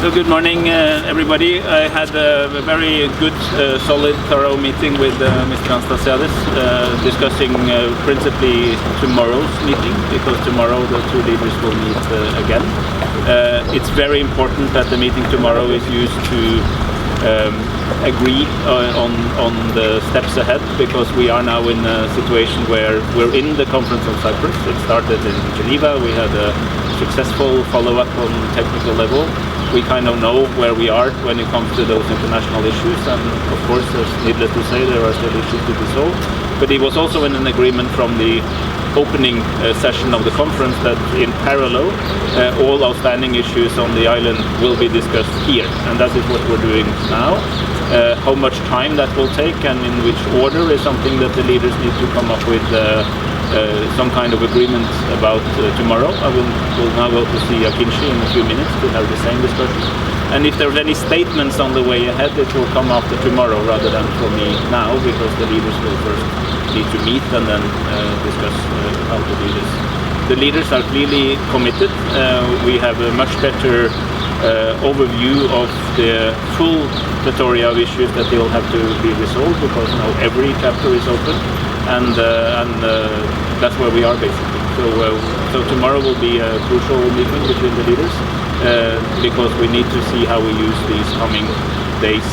So good morning, everybody. I had a very good, solid, thorough meeting with Mr. Anastasiades, discussing principally tomorrow's meeting, because tomorrow the two leaders will meet again. It's very important that the meeting tomorrow is used to agree on the steps ahead, because we are now in a situation where we're in the Conference of Cyprus. It started in Geneva. We had a successful follow-up on technical level. We kind of know where we are when it comes to those international issues, and of course, needless to say, there are still issues to be solved. But it was also in an agreement from the opening session of the conference that in parallel all outstanding issues on the island will be discussed here, and that is what we're doing now. How much time that will take and in which order is something that the leaders need to come up with some kind of agreement about tomorrow. I will now go to see Akinci in a few minutes to have the same discussion. And if there are any statements on the way ahead, it will come after tomorrow rather than for me now, because the leaders will first need to meet and then discuss how to do this. The leaders are clearly committed. We have a much better overview of the full plethora of issues that will have to be resolved, because now every chapter is open, and that's where we are basically. So tomorrow will be a crucial meeting between the leaders, because we need to see how we use these coming days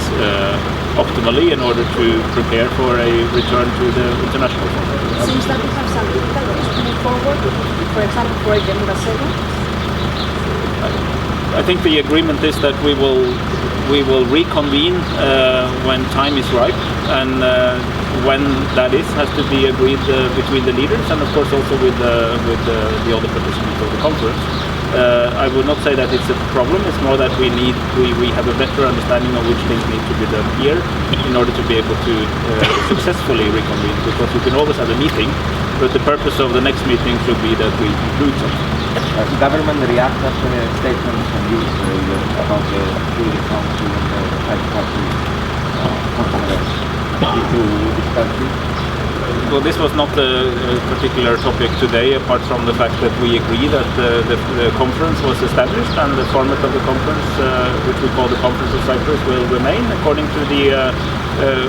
optimally in order to prepare for a return to the international conference. Seems that we have some difficulties to move forward, for example, for Agenda 7. I think the agreement is that we will reconvene when time is ripe, and when that is has to be agreed between the leaders and of course also with the other participants of the conference. I would not say that it's a problem. It's more that we have a better understanding of which things need to be done here in order to be able to successfully reconvene, because you can always have a meeting, but the purpose of the next meeting should be that we conclude something. The government reacted after a statement from you about the Security Council and the five-party conference. Did you discuss this? Well, this was not a particular topic today, apart from the fact that we agree that the conference was established and the format of the conference, which we call the Conference of Cyprus, will remain according to the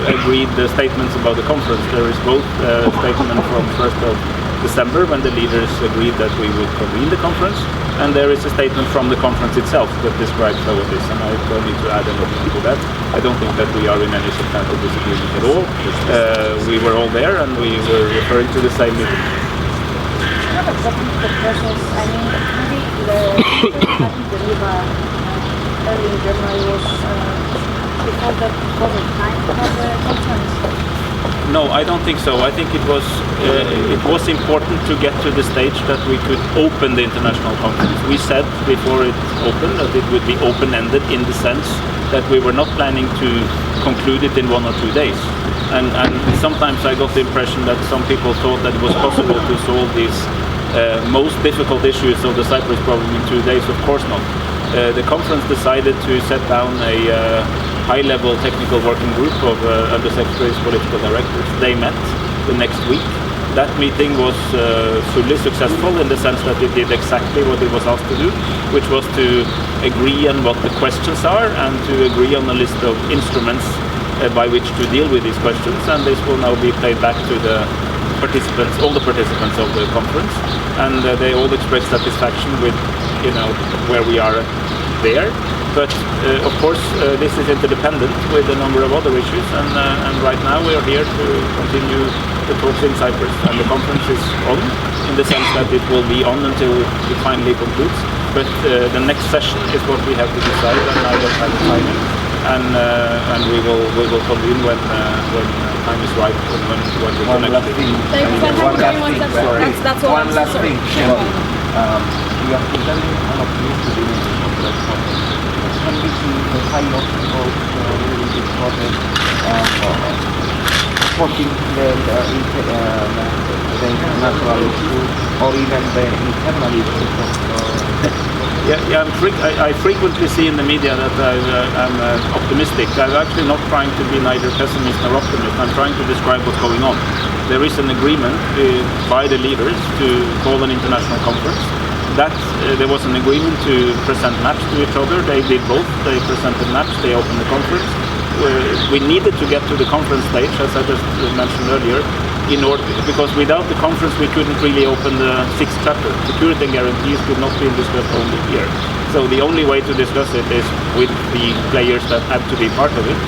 agreed statements about the conference. There is both a statement from 1st of December when the leaders agreed that we would convene the conference, and there is a statement from the conference itself that describes how it is, and I don't need to add anything to that. I don't think that we are in any substantial disagreement at all. We were all there and we were referring to the same meeting. Not exactly the process. I mean, maybe the that in Geneva early in January was before the COVID time for the conference. No, I don't think so. I think it was important to get to the stage that we could open the international conference. We said before it opened that it would be open-ended, in the sense that we were not planning to conclude it in 1 or 2 days. And sometimes I got the impression that some people thought that it was possible to solve these most difficult issues of the Cyprus problem in 2 days. Of course not. The conference decided to set down a high-level technical working group of undersecretaries, political directors. They met the next week. That meeting was fully successful in the sense that it did exactly what it was asked to do, which was to agree on what the questions are and to agree on a list of instruments by which to deal with these questions. And this will now be played back to the participants, all the participants of the conference, and they all expressed satisfaction with, where we are there. But of course, this is interdependent with a number of other issues, and right now we are here to continue the talks in Cyprus, and the conference is on, in the sense that it will be on until it finally concludes. But the next session is what we have to decide, and I don't have the timing, and we will convene when time is right, and when we One last thing. That's all. One last thing. We are presenting all of you to the conference. Can we see the high obstacles in this process supporting the international issue or even the internal issues of I frequently see in the media that I'm optimistic. I'm actually not trying to be neither pessimist nor optimist. I'm trying to describe what's going on. There is an agreement by the leaders to call an international conference. that there was an agreement to present maps to each other. They did both. They presented maps. They opened the conference. We needed to get to the conference stage, as I just mentioned earlier, because without the conference we couldn't really open the 6th chapter. Security and guarantees could not be discussed only here. So the only way to discuss it is with the players that have to be part of it,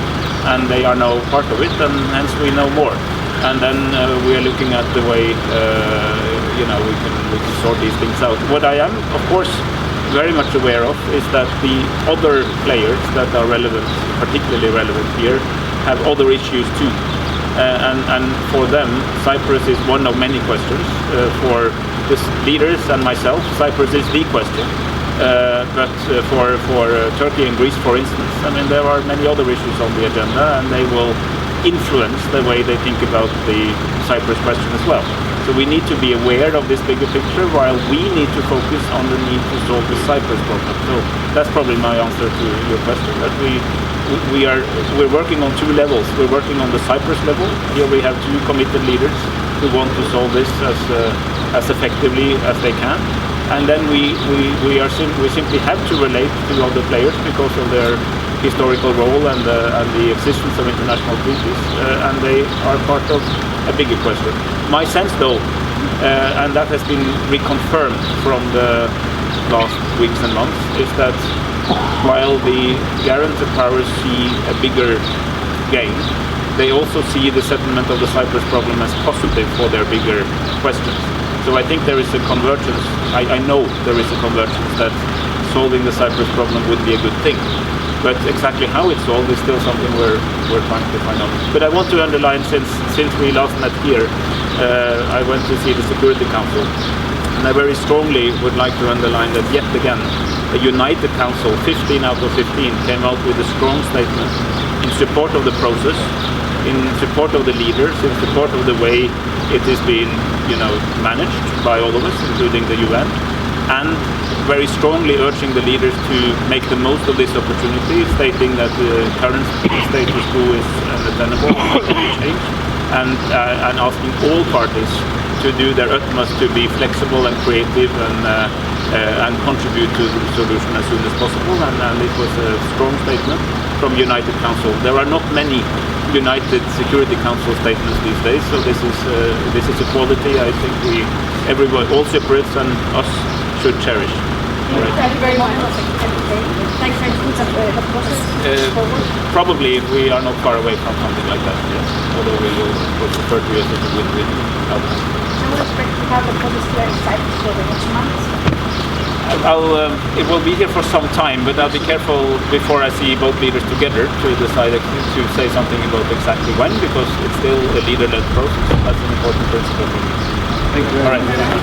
and they are now part of it, and hence we know more. And then we are looking at the way we can sort these things out. What I am, of course, very much aware of is that the other players that are relevant, particularly relevant here, have other issues too. And for them, Cyprus is one of many questions. For the leaders and myself, Cyprus is the question. But for Turkey and Greece, for instance, I mean, there are many other issues on the agenda, and they will influence the way they think about the Cyprus question as well. So we need to be aware of this bigger picture, while we need to focus on the need to solve the Cyprus problem. So that's probably my answer to your question. That we're working on 2 levels. We're working on the Cyprus level. Here we have 2 committed leaders who want to solve this as effectively as they can. And then we simply have to relate to other players because of their historical role and the existence of international treaties, and they are part of a bigger question. My sense, though, and that has been reconfirmed from the last weeks and months, is that while the guarantor powers see a bigger gain, they also see the settlement of the Cyprus problem as positive for their bigger questions. So I think there is a convergence. I know there is a convergence that solving the Cyprus problem would be a good thing. But exactly how it's solved is still something we're trying to find out. But I want to underline, since we last met here, I went to see the Security Council, and I very strongly would like to underline that yet again, a united council, 15 out of 15, came out with a strong statement in support of the process, in support of the leaders, in support of the way it is being, managed by all of us, including the UN, and very strongly urging the leaders to make the most of this opportunity, stating that the current status quo is untenable, change, and asking all parties to do their utmost to be flexible and creative and contribute to the solution as soon as possible. And it was a strong statement from United Council. There are not many United Security Council statements these days, so this is a quality I think everybody, all Cypriots and us, should cherish. Right. Thank you very much. Thanks for the process forward. Probably we are not far away from something like that, yes. Although we will refer to it as a win-win outcome. So we expect to have the process here in Cyprus for the next month? It will be here for some time, but I'll be careful before I see both leaders together to decide to say something about exactly when, because it's still a leader-led process. That's an important principle for me. Thank you very much.